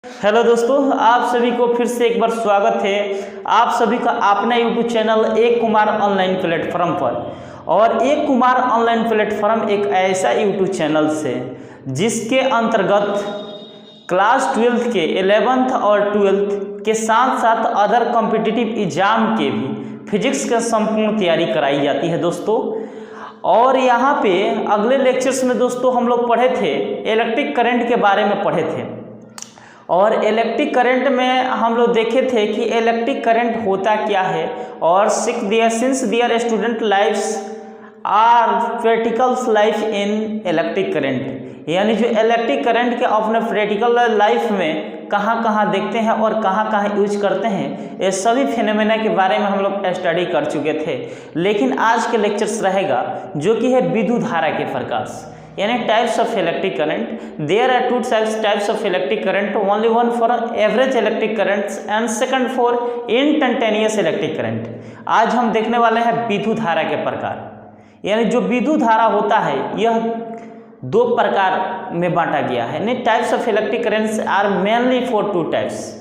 Hello दोस्तों, आप सभी को फिर से एक बार स्वागत है आप सभी का अपना यूट्यूब चैनल एक कुमार ऑनलाइन प्लेटफॉर्म पर। और एक कुमार ऑनलाइन प्लेटफॉर्म एक ऐसा यूट्यूब चैनल है जिसके अंतर्गत क्लास 12th के 11th और 12th के साथ साथ अदर कॉम्पिटिटिव एग्जाम के भी फिजिक्स का संपूर्ण तैयारी कराई जाती है दोस्तों। और यहाँ पे अगले लेक्चर्स में दोस्तों हम लोग पढ़े थे इलेक्ट्रिक करंट के बारे में पढ़े थे। और इलेक्ट्रिक करंट में हम लोग देखे थे कि इलेक्ट्रिक करंट होता क्या है। और since their student life's are practicals life in electric current, यानी जो इलेक्ट्रिक करंट के अपने प्रैक्टिकल लाइफ में कहाँ कहाँ देखते हैं और कहाँ कहाँ यूज करते हैं, ये सभी फिनोमेना के बारे में हम लोग स्टडी कर चुके थे। लेकिन आज के लेक्चर्स रहेगा जो कि है विद्युत धारा के प्रकाश, यानी types of electric current. There are two types of electric current, only one for average electric currents and second for instantaneous electric current. आज हम देखने वाले हैं विद्युत धारा के प्रकार, यानी जो विद्युत धारा होता है यह दो प्रकार में बांटा गया है। यानी types of electric currents are mainly for two types,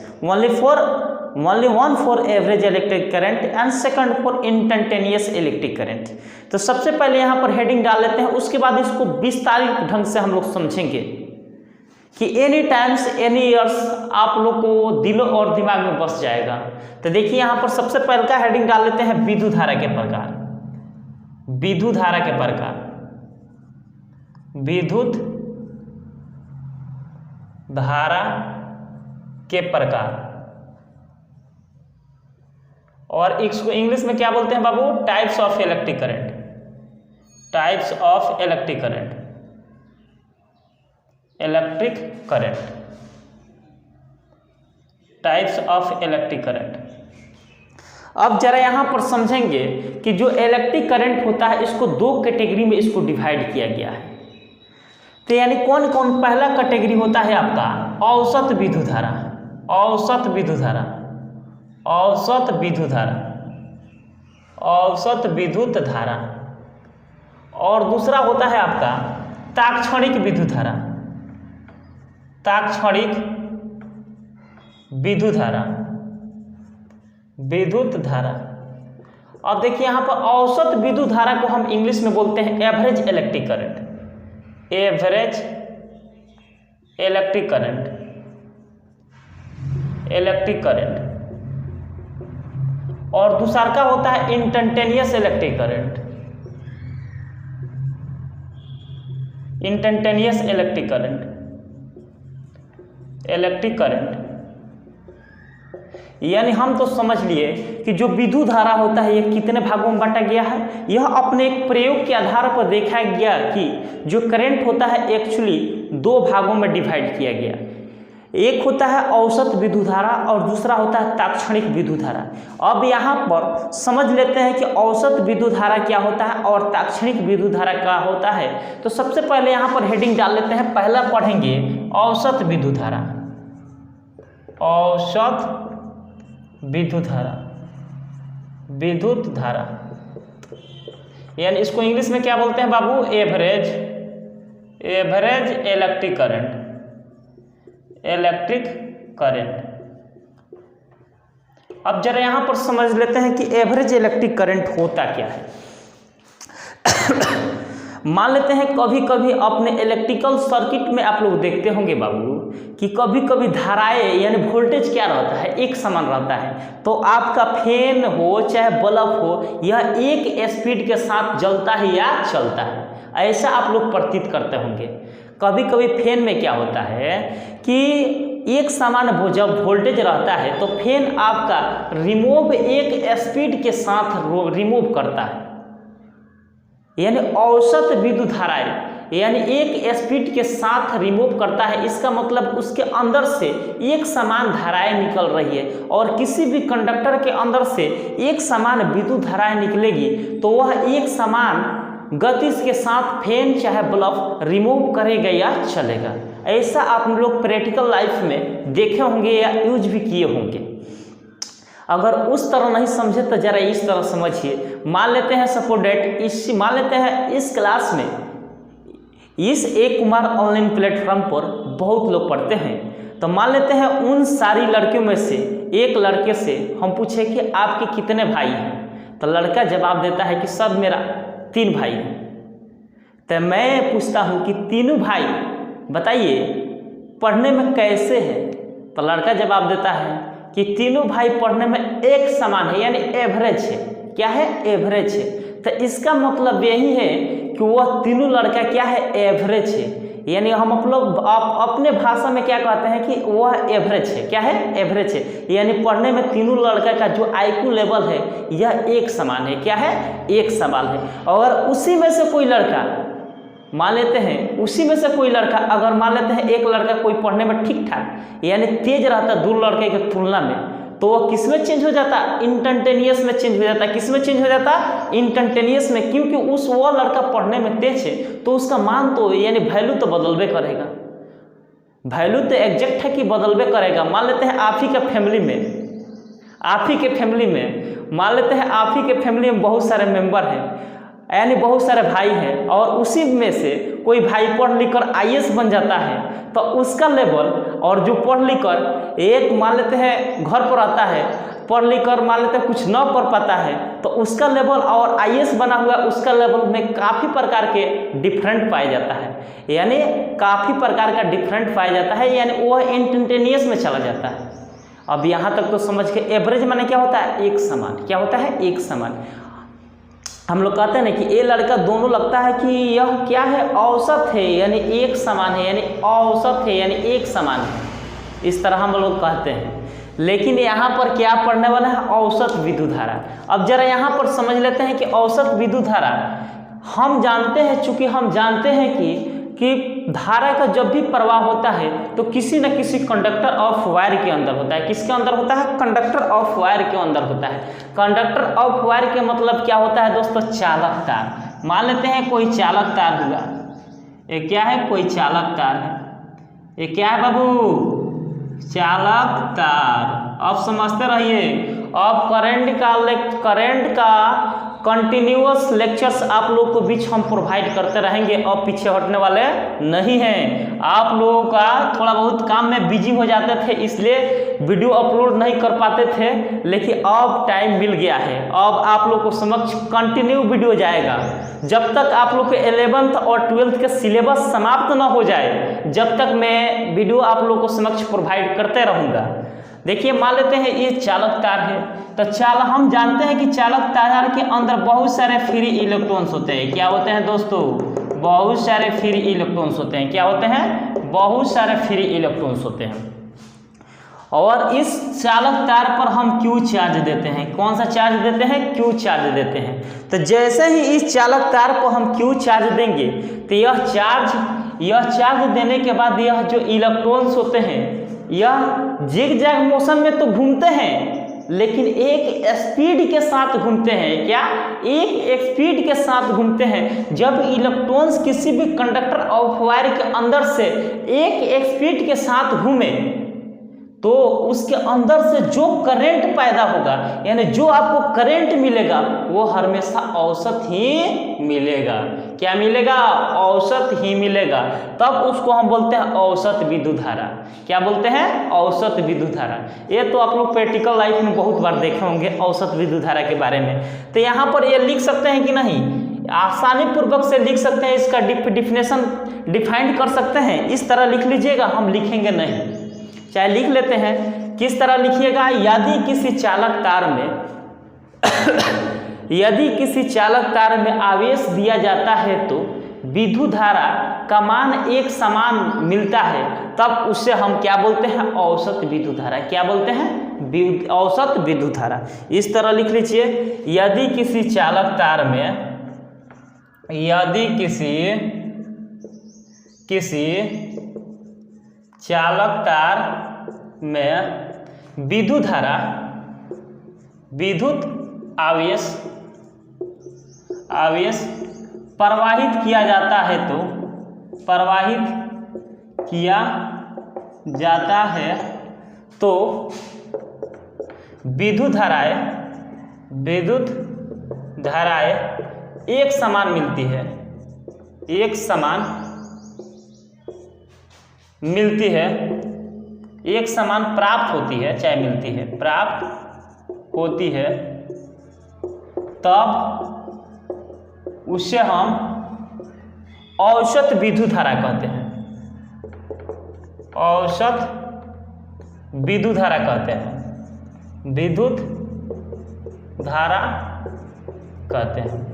only one for average electric current and second for instantaneous electric current। तो सबसे पहले यहाँ पर हेडिंग डाल लेते हैं, उसके बाद इसको विस्तारित ढंग से हम लोग समझेंगे कि एनी टाइम्स एनी ईयर्स आप लोग को दिलों और दिमाग में बस जाएगा। तो देखिए यहाँ पर सबसे पहले का हेडिंग डाल लेते हैं विद्युत धारा के प्रकार। विद्युत धारा के प्रकार, विद्युत धारा के प्रकार, और इसको इंग्लिश में क्या बोलते हैं बाबू? Types of electric current. Types of electric current, electric current, types of electric current. अब जरा यहां पर समझेंगे कि जो इलेक्ट्रिक करंट होता है इसको दो कैटेगरी में इसको डिवाइड किया गया है। तो यानी कौन कौन? पहला कैटेगरी होता है आपका औसत विद्युत धारा, औसत विद्युत धारा, औसत विद्युत धारा, औसत विद्युत धारा। और दूसरा होता है आपका तात्क्षणिक विद्युत धारा, तात्क्षणिक विद्युत धारा, विद्युत धारा। अब देखिए यहाँ पर औसत विद्युत धारा को हम इंग्लिश में बोलते हैं average electric current, average electric current, electric current. और दूसरा का होता है instantaneous electric current, instantaneous electric current, electric current. यानी हम तो समझ लिए कि जो विद्युत धारा होता है यह कितने भागों में बांटा गया है। यह अपने एक प्रयोग के आधार पर देखा गया कि जो करंट होता है एक्चुअली दो भागों में डिवाइड किया गया। एक होता है औसत विद्युत धारा और दूसरा होता है तात्क्षणिक विद्युत धारा। अब यहाँ पर समझ लेते हैं कि औसत विद्युत धारा क्या होता है और तात्क्षणिक विद्युत धारा क्या होता है। तो सबसे पहले यहाँ पर हेडिंग डाल लेते हैं, पहला पढ़ेंगे औसत विद्युत धारा, औसत विद्युत धारा, विद्युत धारा। यानी इसको इंग्लिश में क्या बोलते हैं बाबू? Average, average electric current, electric current. अब जरा यहां पर समझ लेते हैं कि एवरेज इलेक्ट्रिक करंट होता क्या है। मान लेते हैं कभी कभी अपने इलेक्ट्रिकल सर्किट में आप लोग देखते होंगे बाबू कि कभी कभी धाराएं यानी वोल्टेज क्या रहता है? एक समान रहता है। तो आपका फैन हो चाहे बल्ब हो, यह एक स्पीड के साथ जलता है या चलता है, ऐसा आप लोग प्रतीत करते होंगे। कभी कभी फैन में क्या होता है कि एक समान जब वोल्टेज रहता है तो फैन आपका रिमूव एक स्पीड के साथ रिमूव करता है। यानी औसत विद्युत धाराएं यानी एक स्पीड के साथ रिमूव करता है। इसका मतलब उसके अंदर से एक समान धाराएं निकल रही है, और किसी भी कंडक्टर के अंदर से एक समान विद्युत धाराएं निकलेगी तो वह एक समान गति के साथ फैन चाहे बल्ब रिमूव करेगा या चलेगा। ऐसा आप लोग प्रैक्टिकल लाइफ में देखे होंगे या यूज भी किए होंगे। अगर उस तरह नहीं समझे तो जरा इस तरह समझिए। मान लेते हैं सपोज डेट मान लेते हैं इस क्लास में इस एक कुमार ऑनलाइन प्लेटफॉर्म पर बहुत लोग पढ़ते हैं। तो मान लेते हैं उन सारी लड़कियों में से एक लड़के से हम पूछे कि आपके कितने भाई हैं, तो लड़का जवाब देता है कि सब मेरा 3 भाई हैं। तो मैं पूछता हूँ कि तीनों भाई बताइए पढ़ने में कैसे हैं, तो लड़का जवाब देता है कि तीनों भाई पढ़ने में एक समान है, यानी एवरेज है। क्या है? एवरेज है। तो इसका मतलब यही है कि वह तीनों लड़का क्या है? एवरेज है। यानी हम लोग अपने भाषा में क्या कहते हैं कि वह एवरेज है। क्या है? एवरेज है। यानी पढ़ने में तीनों लड़का का जो IQ लेवल है यह एक समान है। क्या है? एक समान है। और उसी में से कोई लड़का मान लेते हैं, उसी में से कोई लड़का अगर मान लेते हैं एक लड़का कोई पढ़ने में ठीक ठाक यानी तेज रहता दो लड़के की तुलना में, तो वह किस में चेंज हो जाता? इंस्टेंटेनियस में चेंज हो जाता। किस में चेंज हो जाता? इंस्टेंटेनियस में, क्योंकि वह लड़का पढ़ने में तेज है तो उसका मान तो यानी वैल्यू तो बदलबे करेगा। वैल्यू तो एग्जैक्ट है कि बदलबे करेगा। मान लेते हैं आप ही के फैमिली में मान लेते हैं आप ही के फैमिली में बहुत सारे मेंबर हैं, यानी बहुत सारे भाई हैं, और उसी में से कोई भाई पढ़ लिख कर IAS बन जाता है, तो उसका लेवल और जो पढ़ लिख कर एक मान लेते हैं घर पर आता है, पढ़ लिख कर मान लेते हैं कुछ न कर पाता है, तो उसका लेवल और IAS बना हुआ उसका लेवल में काफ़ी प्रकार के डिफरेंट पाया जाता है। यानी काफ़ी प्रकार का डिफरेंट पाया जाता है, यानी वह इंस्टेंटेनियस में चला जाता है। अब यहाँ तक तो समझ के एवरेज माने क्या होता है? एक समान। क्या होता है? एक समान। हम लोग कहते हैं ना कि ये लड़का दोनों लगता है कि यह क्या है? औसत है, यानी एक समान है, यानी औसत है, यानी एक समान है। इस तरह हम लोग कहते हैं। लेकिन यहाँ पर क्या पढ़ने वाला है? औसत विद्युत धारा। अब जरा यहाँ पर समझ लेते हैं कि औसत विद्युत धारा हम जानते हैं, चूंकि हम जानते हैं कि धारा का जब भी प्रवाह होता है तो किसी न किसी कंडक्टर ऑफ वायर के अंदर होता है। किसके अंदर होता है? कंडक्टर ऑफ वायर के अंदर होता है। कंडक्टर ऑफ वायर के मतलब क्या होता है दोस्तों? चालक तार। मान लेते हैं कोई चालक तार हुआ, ये क्या है? कोई चालक तार है। ये क्या है बाबू? चालक तार। अब समझते रहिए। अब करंट का कंटिन्यूअस लेक्चर्स आप लोग को बीच हम प्रोवाइड करते रहेंगे और पीछे हटने वाले नहीं हैं। आप लोगों का थोड़ा बहुत काम में बिजी हो जाते थे, इसलिए वीडियो अपलोड नहीं कर पाते थे, लेकिन अब टाइम मिल गया है। अब आप लोग को समक्ष कंटिन्यू वीडियो जाएगा जब तक आप लोग के 11th और 12th के सिलेबस समाप्त न हो जाए, जब तक मैं वीडियो आप लोग को समक्ष प्रोवाइड करते रहूँगा। देखिए मान लेते हैं ये चालक तार है, तो हम जानते हैं कि चालक तार के अंदर बहुत सारे फ्री इलेक्ट्रॉन्स होते हैं। क्या होते हैं दोस्तों? बहुत सारे फ्री इलेक्ट्रॉन्स होते हैं। क्या होते हैं? बहुत सारे फ्री इलेक्ट्रॉन्स होते हैं। और इस चालक तार पर हम Q चार्ज देते हैं। कौन सा चार्ज देते हैं? Q चार्ज देते हैं। तो जैसे ही इस चालक तार को हम Q चार्ज देंगे तो यह चार्ज देने के बाद यह जो इलेक्ट्रॉन्स होते हैं यह जिग-जैग मोशन में तो घूमते हैं, लेकिन एक स्पीड के साथ घूमते हैं। क्या? एक स्पीड के साथ घूमते हैं। जब इलेक्ट्रॉन्स किसी भी कंडक्टर ऑफ वायर के अंदर से एक स्पीड के साथ घूमे तो उसके अंदर से जो करंट पैदा होगा, यानी जो आपको करंट मिलेगा वो हमेशा औसत ही मिलेगा। क्या मिलेगा? औसत ही मिलेगा। तब उसको हम बोलते हैं औसत विद्युत धारा। क्या बोलते हैं? औसत विद्युत धारा। ये तो आप लोग प्रैक्टिकल लाइफ में बहुत बार देखे होंगे औसत विद्युत धारा के बारे में। तो यहाँ पर ये लिख सकते हैं कि नहीं? आसानी पूर्वक से लिख सकते हैं। इसका डिफिनेशन डिफाइंड कर सकते हैं। इस तरह लिख लीजिएगा, हम लिखेंगे नहीं, चाहे लिख लेते हैं। किस तरह लिखिएगा? यदि किसी चालक तार में आवेश दिया जाता है तो विद्युत धारा का मान एक समान मिलता है, तब उससे हम क्या बोलते हैं? औसत विद्युत धारा। क्या बोलते हैं? औसत विद्युत धारा। इस तरह लिख लीजिए। यदि किसी चालक तार में विद्युत धारा आवेश प्रवाहित किया जाता है तो विद्युत धाराएं एक समान मिलती है। एक समान प्राप्त होती है, चाहे मिलती है, प्राप्त होती है, तब उसे हम औसत विद्युत धारा कहते हैं। औसत विद्युत धारा कहते हैं, विद्युत धारा कहते हैं।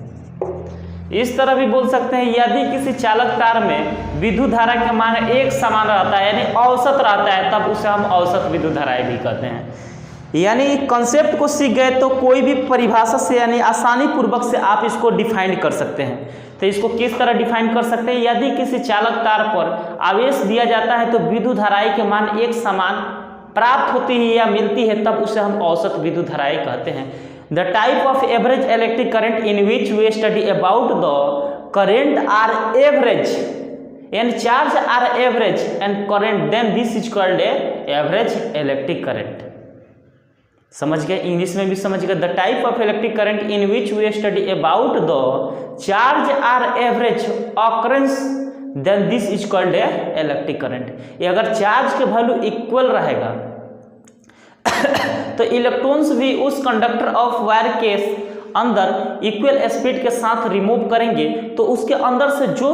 इस तरह भी बोल सकते हैं, यदि किसी चालक तार में विद्युत धारा का मान एक समान रहता है, यानी औसत रहता है, तब उसे हम औसत विद्युत धाराएं भी कहते हैं। यानी कंसेप्ट को सीख गए तो कोई भी परिभाषा से यानी आसानी पूर्वक से आप इसको डिफाइन कर सकते हैं। तो इसको किस तरह डिफाइन कर सकते हैं, यदि किसी चालक तार पर आवेश दिया जाता है तो विद्युत धाराएं के मान एक समान प्राप्त होती है या मिलती है, तब उसे हम औसत विद्युत धाराएं कहते हैं। The type of average electric current in which we study about the current are average and charge are average and current, then this is called a average electric current. समझ गए, इंग्लिश में भी समझ गए। The type of electric current in which we study about the charge are average occurrence, then this is called a electric current. ये अगर charge के value equal रहेगा तो इलेक्ट्रॉन्स भी उस कंडक्टर ऑफ वायर के अंदर इक्वल स्पीड के साथ रिमूव करेंगे, तो उसके अंदर से जो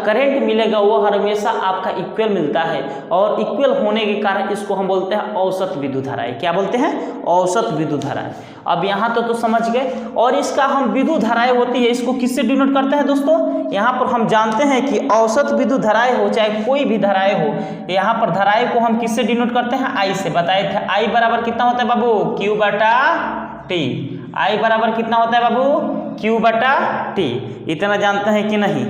करंट मिलेगा वो हमेशा आपका इक्वल मिलता है, और इक्वल होने के कारण इसको हम बोलते हैं औसत विद्युत धाराएं। क्या बोलते हैं? औसत विद्युत धाराएं। अब यहाँ तो समझ गए। और इसका हम विद्युत धाराएं होती है, इसको किससे डिनोट करते हैं दोस्तों? यहाँ पर हम जानते हैं कि औसत विद्युत धाराएं हो चाहे कोई भी धाराएं हो, यहाँ पर धाराएं को हम किससे डिनोट करते हैं? आई से। बताए थे आई बराबर कितना होता है बाबू? क्यू बटा टी। आई बराबर कितना होता है बाबू? क्यू बटा टी। इतना जानते हैं कि नहीं?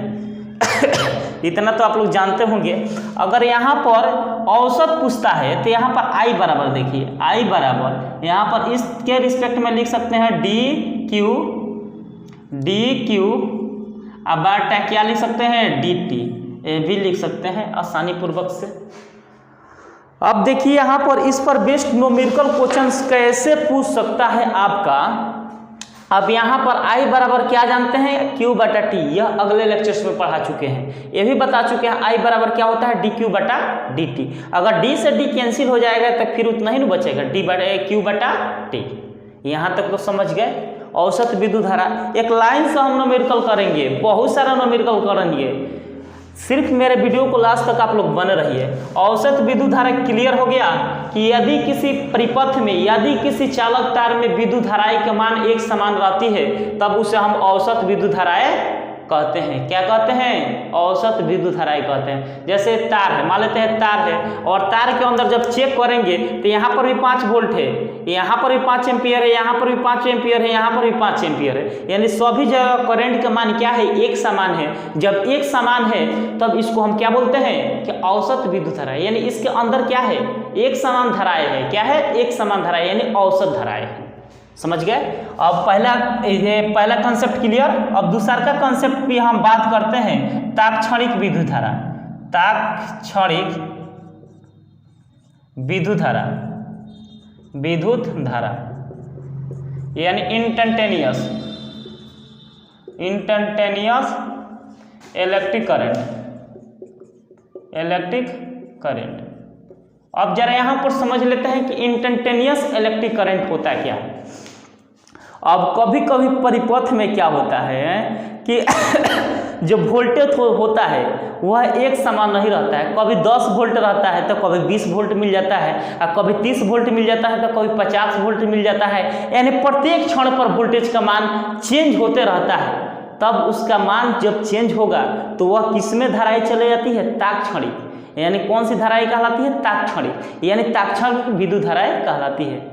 इतना तो आप लोग जानते होंगे। अगर यहाँ पर औसत पूछता है तो यहाँ पर आई बराबर देखिए, आई बराबर यहाँ पर इसके रिस्पेक्ट में लिख सकते हैं डी क्यू अब बाटा क्या लिख सकते हैं? D T. ये भी लिख सकते हैं आसानी पूर्वक से। अब देखिए यहाँ पर इस पर बेस्ड न्यूमेरिकल क्वेश्चंस कैसे पूछ सकता है आपका। अब यहाँ पर आई बराबर क्या जानते हैं? क्यू बटा टी। यह अगले लेक्चर्स में पढ़ा चुके हैं, ये भी बता चुके हैं आई बराबर क्या होता है? डी क्यू बटा डी टी। अगर डी से डी कैंसिल हो जाएगा तो फिर उतना ही ना बचेगा, डी बटा क्यू बटा टी। यहाँ तक तो समझ गए। औसत विद्युत धारा एक लाइन से हम न्यूमेरिकल करेंगे, बहुत सारा न्यूमेरिकल करेंगे। सिर्फ मेरे वीडियो को लास्ट तक आप लोग बने रहिए। औसत विद्युत धारा क्लियर हो गया कि यदि किसी परिपथ में, यदि किसी चालक तार में विद्युत धाराएं के मान एक समान रहती है, तब उसे हम औसत विद्युत धाराएं कहते हैं। क्या कहते हैं? औसत विद्युत धाराएं कहते हैं। जैसे तार है, मान लेते हैं तार है, और तार के अंदर जब चेक करेंगे तो यहाँ पर भी 5 वोल्ट है, यहाँ पर भी 5 एम्पियर है, यहाँ पर भी 5 एम्पियर है, यहाँ पर भी 5 एम्पियर है, यानी सभी जगह करंट का मान क्या है? एक समान है। जब एक समान है तब इसको हम क्या बोलते हैं? कि औसत विद्युत धारा, यानी इसके अंदर क्या है? एक समान धाराएं है। क्या है? एक समान धाराएं, यानी औसत धाराएं है। समझ गए? अब पहला कंसेप्ट क्लियर। अब दूसरा का कंसेप्ट भी हम बात करते हैं, तात्क्षणिक विद्युत धारा। तात्क्षणिक विद्युत धारा, विद्युत धारा यानी instantaneous electric current, electric current. अब जरा यहाँ पर समझ लेते हैं कि इंस्टेंटेनियस इलेक्ट्रिक करंट होता क्या है। अब कभी कभी परिपथ में क्या होता है कि जो वोल्टेज होता है वह एक समान नहीं रहता है। कभी 10 वोल्ट रहता है तो कभी 20 वोल्ट मिल जाता है, और कभी 30 वोल्ट मिल जाता है तो कभी 50 वोल्ट मिल जाता है। यानी प्रत्येक क्षण पर वोल्टेज का मान चेंज होते रहता है। तब उसका मान जब चेंज होगा तो वह किसमें धाराएं चले जाती है? तात्क्षणिक। यानी कौन सी धाराएं कहलाती है? तात्क्षणिक, यानी तात्क्षणिक विद्युत धाराएं कहलाती है।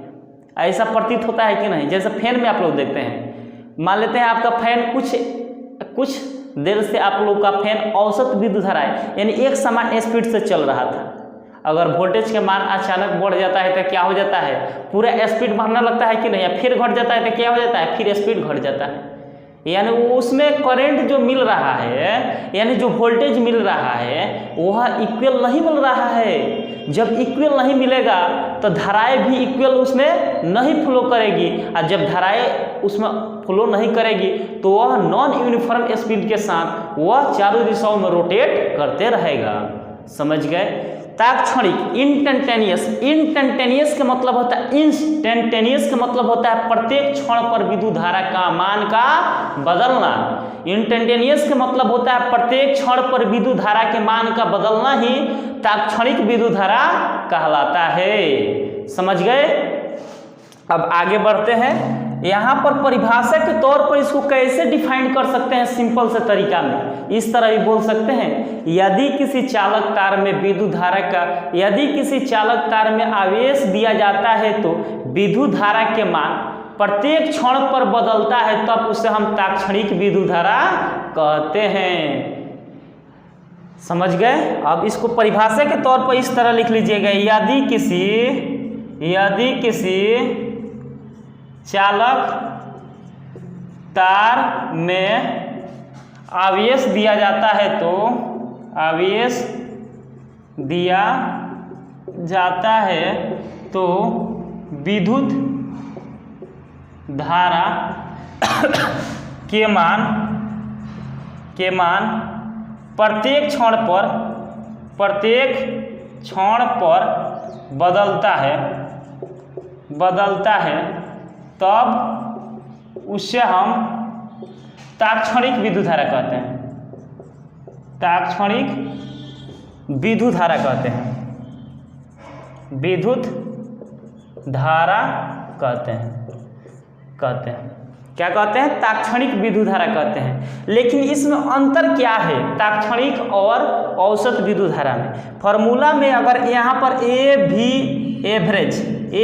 ऐसा प्रतीत होता है कि नहीं? जैसे फैन में आप लोग देखते हैं, मान लेते हैं आपका फैन कुछ देर से आप लोग का फैन औसत विद्युत धाराएं यानी एक समान स्पीड से चल रहा था। अगर वोल्टेज के मान अचानक बढ़ जाता है तो क्या हो जाता है? पूरा स्पीड बढ़ने लगता है कि नहीं? या फिर घट जाता है तो क्या हो जाता है? फिर स्पीड घट जाता है। यानी उसमें करंट जो मिल रहा है, यानी जो वोल्टेज मिल रहा है वह इक्वल नहीं मिल रहा है। जब इक्वल नहीं मिलेगा तो धाराएं भी इक्वल उसमें नहीं फ्लो करेगी, और जब धाराएं उसमें फ्लो नहीं करेगी तो वह नॉन यूनिफॉर्म स्पीड के साथ वह चारों दिशाओं में रोटेट करते रहेगा। समझ गए? तात्क्षणिक, इंस्टेंटेनियस। इंस्टेंटेनियस का मतलब होता है, इंस्टेंटेनियस का मतलब होता है प्रत्येक क्षण पर विद्युत धारा का मान का बदलना। इंस्टेंटेनियस का मतलब होता है प्रत्येक क्षण पर विद्युत धारा के मान का बदलना ही तात्क्षणिक विद्युत धारा कहलाता है। समझ गए? अब आगे बढ़ते हैं। यहाँ पर परिभाषा के तौर पर इसको कैसे डिफाइन कर सकते हैं सिंपल से तरीका में, इस तरह भी बोल सकते हैं, यदि किसी चालक तार में विद्युत धारा का, यदि किसी चालक तार में आवेश दिया जाता है तो विद्युत धारा के मान प्रत्येक क्षण पर बदलता है, तब उसे हम तात्क्षणिक विद्युत धारा कहते हैं। समझ गए? अब इसको परिभाषा के तौर पर इस तरह लिख लीजिएगा, यदि किसी चालक तार में आवेश दिया जाता है तो आवेश दिया जाता है तो विद्युत धारा के मान प्रत्येक क्षण पर बदलता है, तब उसे हम तात्क्षणिक विद्युत धारा कहते हैं। तात्क्षणिक विद्युत धारा कहते हैं, विद्युत धारा कहते हैं। क्या कहते हैं? तात्क्षणिक विद्युत धारा कहते हैं। लेकिन इसमें अंतर क्या है तात्क्षणिक और औसत विद्युत धारा में? फॉर्मूला में अगर यहाँ पर ए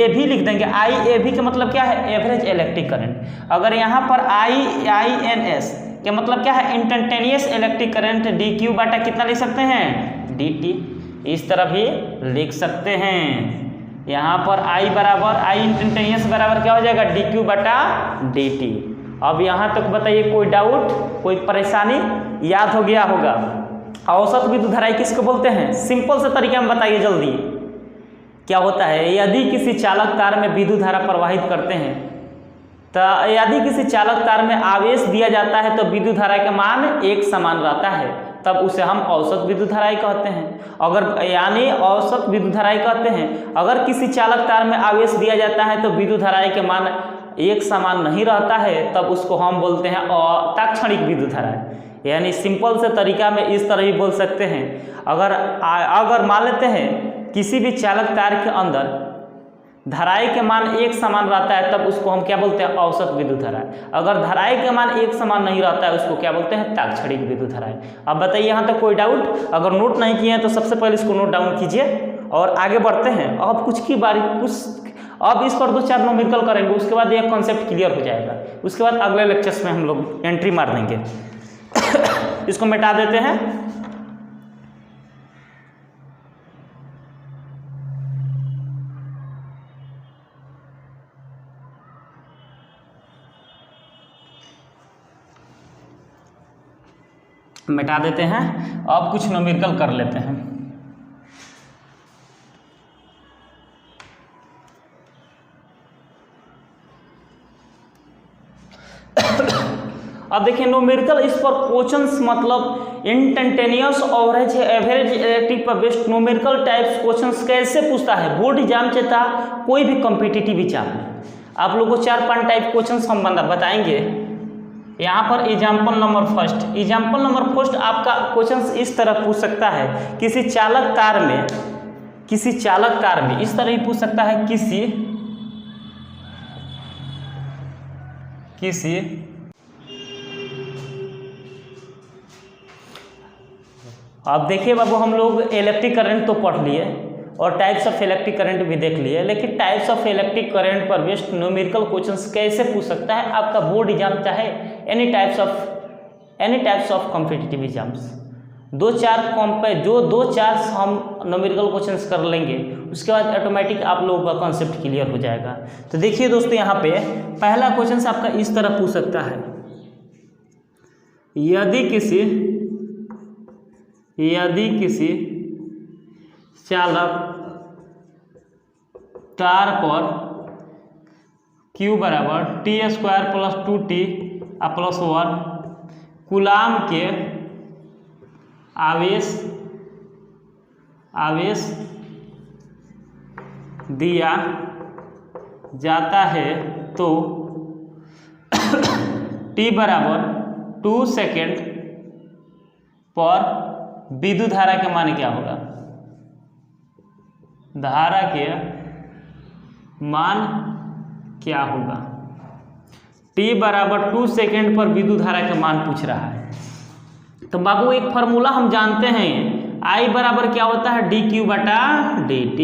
भी लिख देंगे, आई ए भी का मतलब क्या है? Average electric current. अगर यहाँ पर INS के मतलब क्या है? इंस्टेंटेनियस इलेक्ट्रिक करंट dQ बाटा कितना लिख सकते हैं? dt। इस तरह भी लिख सकते हैं। यहाँ पर I इंस्टेंटेनियस बराबर क्या हो जाएगा? dQ बटा dt। अब यहाँ तक बताइए, कोई डाउट, कोई परेशानी? याद हो गया होगा। औसत विद्युत धारा किसको बोलते हैं? सिंपल से तरीके में बताइए जल्दी। क्या होता है? यदि किसी चालक तार में विद्युत धारा प्रवाहित करते हैं, तो यदि किसी चालक तार में आवेश दिया जाता है तो विद्युत धारा का मान एक समान रहता है, तब उसे हम औसत विद्युत धाराएं कहते हैं। अगर यानी औसत विद्युत धाराएं कहते हैं। अगर किसी चालक तार में आवेश दिया जाता है तो विद्युत धाराएं के मान एक समान नहीं रहता है, तब उसको हम बोलते हैं तात्क्षणिक विद्युत धाराएं। यानी सिंपल से तरीका में इस तरह भी बोल सकते हैं। अगर मान लेते हैं किसी भी चालक तार के अंदर धाराएं के मान एक समान रहता है, तब उसको हम क्या बोलते हैं? औसत विद्युत धाराएं। अगर धाराएं के मान एक समान नहीं रहता है, उसको क्या बोलते हैं? तात्क्षणिक विद्युत धाराएं। अब बताइए यहाँ तक कोई डाउट? अगर नोट नहीं किए हैं तो सबसे पहले इसको नोट डाउन कीजिए और आगे बढ़ते हैं। अब अब इस पर 2-4 न्यूमेरिकल करेंगे, उसके बाद यह कॉन्सेप्ट क्लियर हो जाएगा। उसके बाद अगले लेक्चर्स में हम लोग एंट्री मार देंगे। इसको मिटा देते हैं। मिटा देते हैं। अब कुछ न्यूमेरिकल कर लेते हैं। अब देखिए न्यूमेरिकल इस पर क्वेश्चंस मतलब इंस्टेंटेनियस एवरेज इलेक्ट्रिक पर बेस्ड न्यूमेरिकल टाइप्स क्वेश्चंस कैसे पूछता है बोर्ड एग्जाम चाहता कोई भी कॉम्पिटिटिव एग्जाम में। आप लोगों को 4-5 टाइप क्वेश्चंस हम बताएंगे। यहाँ पर एग्जाम्पल नंबर फर्स्ट आपका क्वेश्चन इस तरह पूछ सकता है, किसी चालक तार में इस तरह ही पूछ सकता है, किसी अब देखिए बाबू, हम लोग इलेक्ट्रिक करंट तो पढ़ लिए और टाइप्स ऑफ इलेक्ट्रिक करंट भी देख लिए, लेकिन टाइप्स ऑफ इलेक्ट्रिक करंट पर बेस्ड न्यूमेरिकल क्वेश्चंस कैसे पूछ सकता है आपका बोर्ड एग्जाम, चाहे any types of competitive exams. 2-4 हम न्यूमेरिकल क्वेश्चंस कर लेंगे, उसके बाद ऑटोमेटिक आप लोगों का कॉन्सेप्ट क्लियर हो जाएगा। तो देखिए दोस्तों, यहाँ पे पहला क्वेश्चन आपका इस तरह पूछ सकता है, यदि किसी चालक तार पर Q बराबर T² + 2T + 1 कूलाम के आवेश आवेश दिया जाता है तो t बराबर 2 सेकेंड पर विद्युत धारा के मान क्या होगा? धारा के मान क्या होगा? t बराबर 2 सेकेंड पर विद्युत धारा के मान पूछ रहा है। तो बाबू एक फार्मूला हम जानते हैं, I बराबर क्या होता है? dq बटा dt।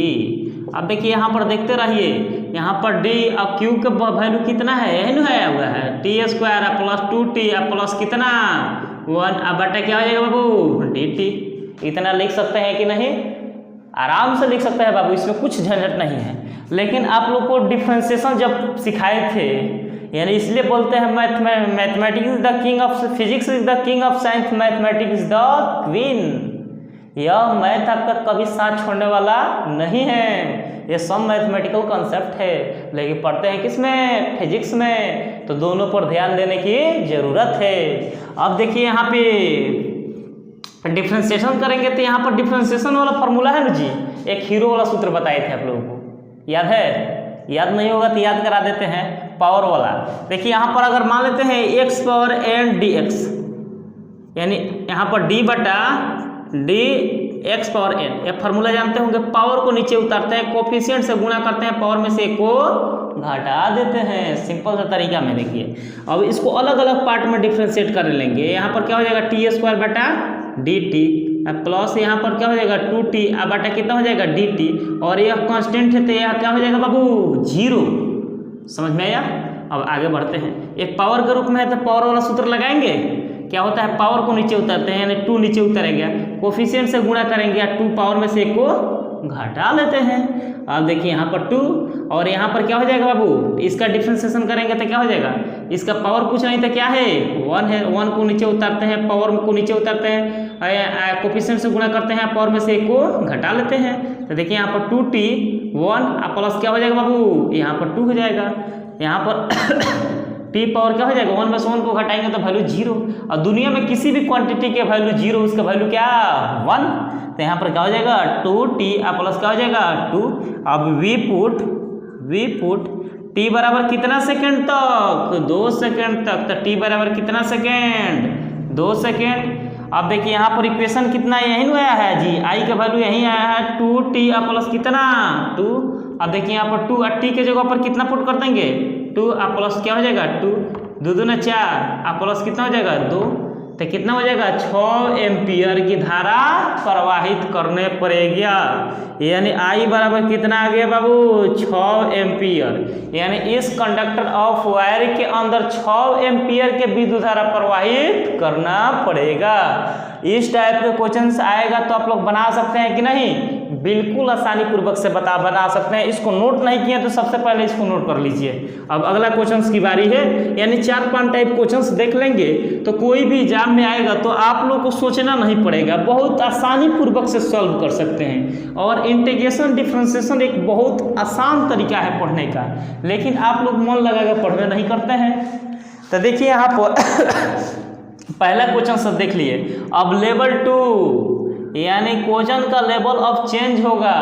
अब देखिए यहाँ पर देखते रहिए, यहाँ पर d और q का वैल्यू कितना है? यही ना आया हुआ है, t square plus 2t plus कितना 1 अब बटा क्या हो जाएगा बाबू? dt। इतना लिख सकते हैं कि नहीं? आराम से लिख सकते हैं बाबू, इसमें कुछ झंझट नहीं है। लेकिन आप लोग को डिफ्रेंसिएशन जब सिखाए थे, यानी इसलिए बोलते हैं mathematics is the king of physics is the king of science, mathematics is the queen. यह मैथ आपका कभी साथ छोड़ने वाला नहीं है, ये सब मैथमेटिकल कॉन्सेप्ट है। लेकिन पढ़ते हैं किस में? फिजिक्स में। तो दोनों पर ध्यान देने की जरूरत है। अब देखिए यहाँ पे डिफ्रेंसिएशन करेंगे तो यहाँ पर डिफ्रेंसिएशन वाला फॉर्मूला है ना जी, एक हीरो वाला सूत्र बताए थे आप लोगों को, याद है? याद नहीं होगा तो याद करा देते हैं, पावर वाला। देखिए यहाँ पर अगर मान लेते हैं x पावर n dx, यानी यहाँ पर d बटा डी एक्स पावर n, ये फार्मूला जानते होंगे। पावर को नीचे उतारते हैं, कोफिशिएंट से गुणा करते हैं, पावर में से एक को घटा देते हैं। सिंपल सा तरीका में देखिए। अब इसको अलग अलग पार्ट में डिफ्रेंशिएट कर लेंगे। यहाँ पर क्या हो जाएगा? टी स्क्वायर बटा डी टी प्लस यहाँ पर क्या हो जाएगा? 2t बटा कितना हो जाएगा? dt। और यह कांस्टेंट है तो यह क्या हो जाएगा बाबू? 0। समझ में आया? अब आगे बढ़ते हैं। एक पावर के रूप में है तो पावर वाला सूत्र लगाएंगे। क्या होता है? पावर को नीचे उतारते हैं, यानी 2 नीचे उतरेंगे, कोफिशिएंट से गुणा करेंगे, 2 पावर में से एक को घटा लेते हैं। अब देखिए यहाँ पर 2 और यहाँ पर क्या हो जाएगा बाबू? इसका डिफ्रेंसिएशन करेंगे तो क्या हो जाएगा? इसका पावर कुछ नहीं तो क्या है? 1 है। 1 को नीचे उतारते हैं, पावर को नीचे उतारते हैं, कोफिशिएंट से गुणा करते हैं, पावर में से एक को घटा लेते हैं। तो देखिए यहाँ पर 2t 1 प्लस क्या हो जाएगा बाबू? यहाँ पर 2 हो जाएगा। यहाँ पर t पावर क्या हो जाएगा? 1 में से 1 को घटाएंगे तो वैल्यू 0। और दुनिया में किसी भी क्वांटिटी के वैल्यू 0, उसका वैल्यू क्या? 1। तो यहाँ पर क्या हो जाएगा? 2t प्लस क्या हो जाएगा? 2। अब वी पुट t बराबर कितना सेकेंड तक? 2 सेकेंड तक। तो t बराबर कितना सेकेंड? 2 सेकेंड। अब देखिए यहाँ पर इक्वेशन कितना यही आया है जी, i का वैल्यू यही आया है 2t प्लस कितना? 2। अब देखिए यहाँ पर 2 और t के जगह पर कितना पुट कर देंगे? 2 प्लस क्या हो जाएगा? 2 2 दूना 4 प्लस कितना हो जाएगा? 2। तो कितना हो जाएगा? 6 एम्पियर की धारा प्रवाहित करने पड़ेगा। यानी I बराबर कितना आ गया बाबू? 6 एम्पियर। यानी इस कंडक्टर ऑफ वायर के अंदर 6 एम्पियर के विद्युत धारा प्रवाहित करना पड़ेगा। इस टाइप के क्वेश्चंस आएगा तो आप लोग बना सकते हैं कि नहीं? बिल्कुल आसानी पूर्वक से बना सकते हैं। इसको नोट नहीं किया तो सबसे पहले इसको नोट कर लीजिए। अब अगला क्वेश्चंस की बारी है, यानी 4-5 टाइप क्वेश्चंस देख लेंगे तो कोई भी एग्जाम में आएगा तो आप लोग को सोचना नहीं पड़ेगा, बहुत आसानी पूर्वक से सॉल्व कर सकते हैं। और इंटीग्रेशन डिफरेंशिएशन एक बहुत आसान तरीका है पढ़ने का, लेकिन आप लोग मन लगा कर पढ़ने नहीं करते हैं। तो देखिए यहाँ पर पहला क्वेश्चन सब देख लिए। अब लेवल 2 यानी क्वेश्चन का लेवल ऑफ चेंज होगा।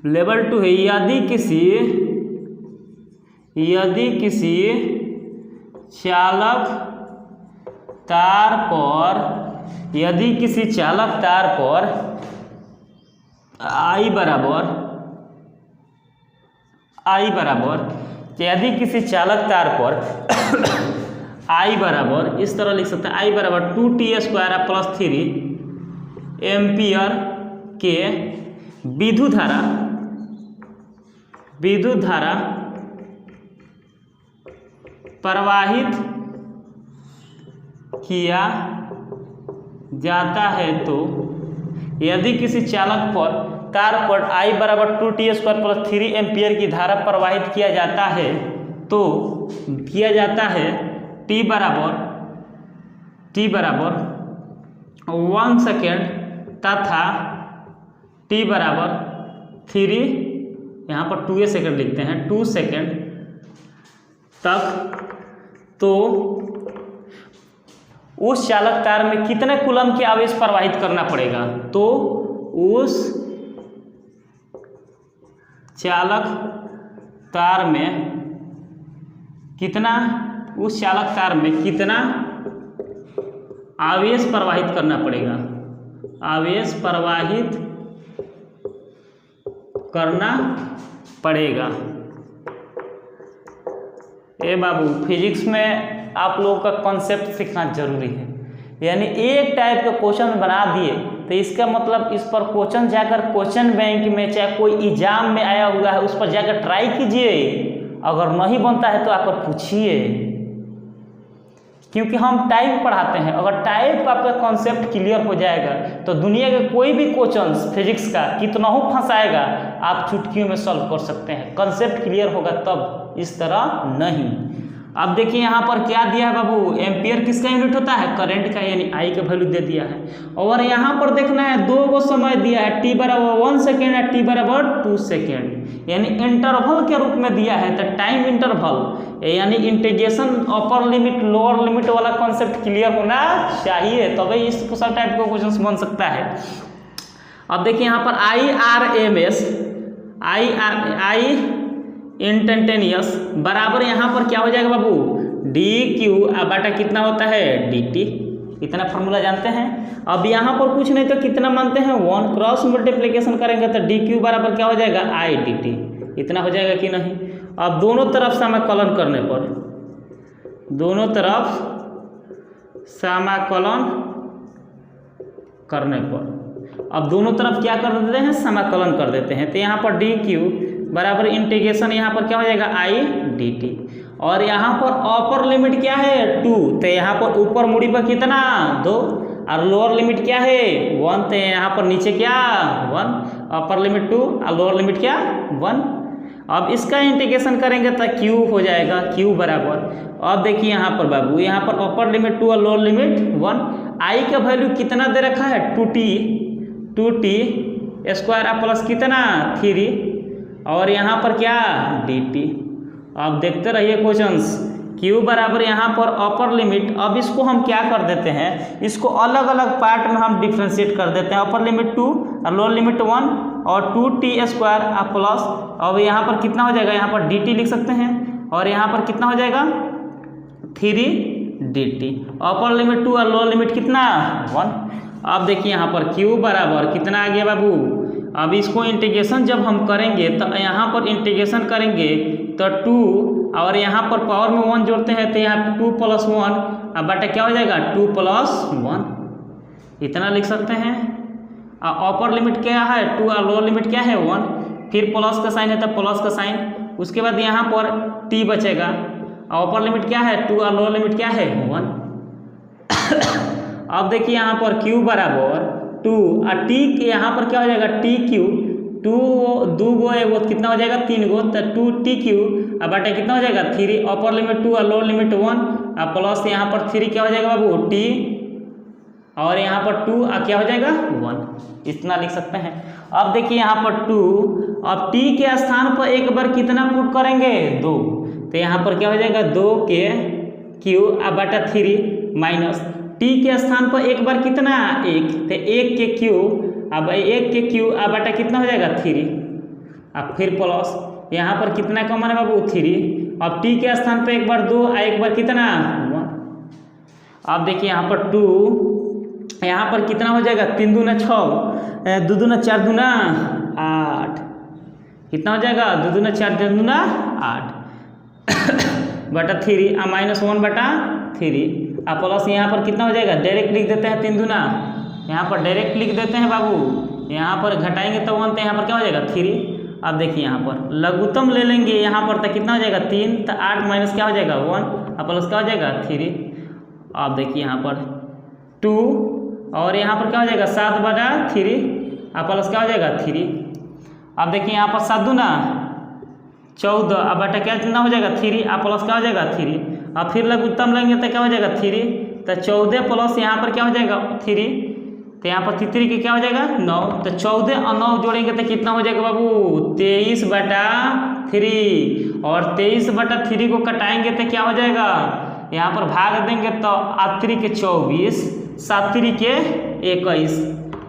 लेवल 2 है, यदि किसी चालक तार पर I बराबर यदि किसी चालक तार पर I बराबर इस तरह लिख सकते हैं, I बराबर 2t स्क्वायर प्लस 3 एम्पियर के विद्युत धारा प्रवाहित किया जाता है, तो यदि किसी चालक पर तार पर I बराबर 2t स्क्वायर प्लस 3 एम्पियर की धारा प्रवाहित किया जाता है तो t बराबर 1 सेकेंड तथा t बराबर 3, यहाँ पर 2 सेकेंड लिखते हैं, 2 सेकेंड तक, तो उस चालक तार में कितने कूलम के आवेश प्रवाहित करना पड़ेगा। तो उस चालक तार में कितना आवेश प्रवाहित करना पड़ेगा, आवेश प्रवाहित करना पड़ेगा। ए बाबू, फिजिक्स में आप लोगों का कॉन्सेप्ट सीखना जरूरी है। यानी एक टाइप का क्वेश्चन बना दिए तो इसका मतलब इस पर क्वेश्चन जाकर क्वेश्चन बैंक में चाहे कोई एग्जाम में आया हुआ है उस पर जाकर ट्राई कीजिए, अगर नहीं बनता है तो आकर पूछिए, क्योंकि हम टाइप पढ़ाते हैं। अगर टाइप आपका कॉन्सेप्ट क्लियर हो जाएगा तो दुनिया के कोई भी क्वेश्चन फिजिक्स का कितना हो फंसाएगा आप चुटकियों में सॉल्व कर सकते हैं। कॉन्सेप्ट क्लियर होगा तब, इस तरह नहीं। अब देखिए यहाँ पर क्या दिया है बाबू, एम्पियर किसका यूनिट होता है, करंट का, यानी आई का वैल्यू दे दिया है। और यहाँ पर देखना है 2 को समय दिया है, t बराबर 1 सेकेंड या t बराबर 2 सेकेंड, यानी इंटरवल के रूप में दिया है। तो टाइम इंटरवल यानी integration upper limit lower limit वाला कॉन्सेप्ट क्लियर होना चाहिए, तभी इस टाइप का क्वेश्चन बन सकता है। अब देखिए यहाँ पर IRMS इंस्टेंटेनियस बराबर यहाँ पर क्या हो जाएगा बाबू, dq बटा कितना होता है dt, इतना फॉर्मूला जानते हैं। अब यहाँ पर कुछ नहीं तो कितना मानते हैं 1, क्रॉस मल्टीप्लिकेशन करेंगे तो dq बराबर क्या हो जाएगा I dt, इतना हो जाएगा कि नहीं। अब दोनों तरफ समाकलन करने पर, दोनों तरफ समाकलन करने पर, अब दोनों तरफ क्या कर देते हैं, समाकलन कर देते हैं। तो यहाँ पर dq बराबर इंटीग्रेशन यहाँ पर क्या हो जाएगा I dt, और यहाँ पर अपर लिमिट क्या है 2, तो यहाँ पर ऊपर मुड़ी पर कितना 2, और लोअर लिमिट क्या है 1, तो यहाँ पर नीचे क्या 1, अपर लिमिट 2 और लोअर लिमिट क्या 1। अब इसका इंटीग्रेशन करेंगे तो q हो जाएगा, q बराबर, अब देखिए यहाँ पर बाबू, यहाँ पर अपर लिमिट 2 और लोअर लिमिट 1, I का वैल्यू कितना दे रखा है 2t स्क्वायर प्लस कितना 3, और यहाँ पर क्या dt। अब देखते रहिए क्वेश्चंस, q बराबर यहाँ पर अपर लिमिट, अब इसको हम क्या कर देते हैं, इसको अलग अलग पार्ट में हम डिफ्रेंशिएट कर देते हैं। अपर लिमिट 2 और लोअर लिमिट 1 और 2t स्क्वायर प्लस, अब यहाँ पर कितना हो जाएगा, यहाँ पर dt लिख सकते हैं, और यहाँ पर कितना हो जाएगा 3 dt, अपर लिमिट 2 और लोअर लिमिट कितना 1। अब देखिए यहाँ पर q बराबर कितना आ गया बाबू, अब इसको इंटीग्रेशन जब हम करेंगे तो यहाँ पर इंटीग्रेशन करेंगे तो 2 और यहाँ पर पावर में 1 जोड़ते हैं तो यहाँ 2 + 1 अब बटा क्या हो जाएगा 2 + 1, इतना लिख सकते हैं। अपर लिमिट क्या है 2 और लोअर लिमिट क्या है 1, फिर प्लस का साइन है तो प्लस का साइन, उसके बाद यहाँ पर t बचेगा, अपर लिमिट क्या है 2 और लोअर लिमिट क्या है 1। अब देखिए यहाँ पर q बराबर 2 और t के यहाँ पर क्या हो जाएगा tq, 2 गो एगो कितना हो जाएगा 3 गो, तो 2tq अब बटा कितना हो जाएगा 3, अपर लिमिट 2 और लोअर लिमिट 1 और प्लस यहाँ पर 3 क्या हो जाएगा बाबू t, और यहाँ पर 2 क्या हो जाएगा 1, इतना लिख सकते हैं। अब देखिए यहाँ पर 2, अब t के स्थान पर एक बार कितना पुट करेंगे 2, तो यहाँ पर क्या हो जाएगा 2 के q अब बटा 3 माइनस t के स्थान पर एक बार कितना 1, तो 1 के q अब 1 के q अब बटा कितना हो जाएगा 3, अब फिर प्लस यहाँ पर कितना कॉमन है बाबू 3, अब t के स्थान पर एक बार 2 और एक बार कितना 1। अब देखिए यहाँ पर 2, यहाँ पर कितना हो जाएगा 3 दूना 6, 2 दूना 4 दूना 8, कितना हो जाएगा 2 दूना 4 दूना 8 बटा 3 और -1 बटा 3 और प्लस यहाँ पर कितना हो जाएगा डायरेक्ट लिख देते हैं 3 दूना, यहाँ पर डायरेक्ट लिख देते हैं बाबू, यहाँ पर घटाएंगे तो 1, तो यहाँ पर क्या हो जाएगा 3। अब देखिए यहाँ पर लघुत्तम ले लेंगे, यहाँ पर तो कितना हो जाएगा 3, तो 8 माइनस क्या हो जाएगा 1 और प्लस क्या हो जाएगा 3। अब देखिए यहाँ पर 2 और यहाँ पर क्या हो जाएगा 7 बटा 3 और प्लस क्या हो जाएगा 3। अब देखिए यहाँ पर 7 दूना 14 अब बटा क्या कितना हो जाएगा 3 और प्लस क्या हो जाएगा 3, अब फिर लघुत्तम लेंगे तो क्या हो जाएगा 3, तो 14 प्लस यहाँ पर क्या हो जाएगा 3, तो यहाँ पर 3 के क्या हो जाएगा 9, तो 14 और 9 जोड़ेंगे तो कितना हो जाएगा बाबू 23 बटा 3, और 23 बटा 3 को कटाएंगे तो क्या हो जाएगा यहाँ पर भाग देंगे तो 8 के 24, 7 के 21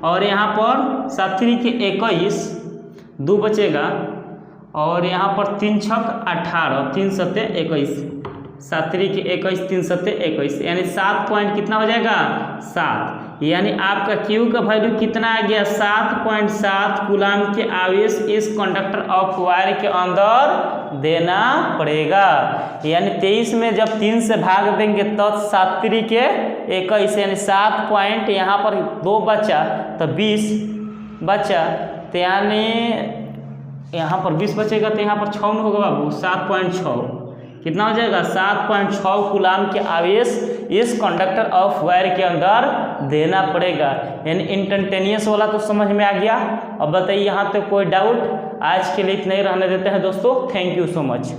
और यहाँ पर 7 के 21 2 बचेगा और यहाँ पर 3 छक 18, 3 सत्ते 21, 7 के 21, 3 सत्ते 21 यानी 7 पॉइंट कितना हो जाएगा 7, यानी आपका Q का वैल्यू कितना आ गया 7.7 कूलाम के आवेश इस कंडक्टर ऑफ वायर के अंदर देना पड़ेगा। यानी 23 में जब 3 से भाग देंगे तो 7 के 21 यानी 7 पॉइंट, यहाँ पर 2 बचा तो 20 बचा, तो यानी यहाँ पर 20 बचेगा तो यहाँ पर 6 में होगा बाबू 7.6 कितना हो जाएगा 7.6 कूलाम के आवेश इस कंडक्टर ऑफ वायर के अंदर देना पड़ेगा। यानी इंस्टेंटेनियस वाला तो समझ में आ गया। अब बताइए यहाँ तक कोई डाउट? आज के लिए इतना ही रहने देते हैं दोस्तों। Thank you so much.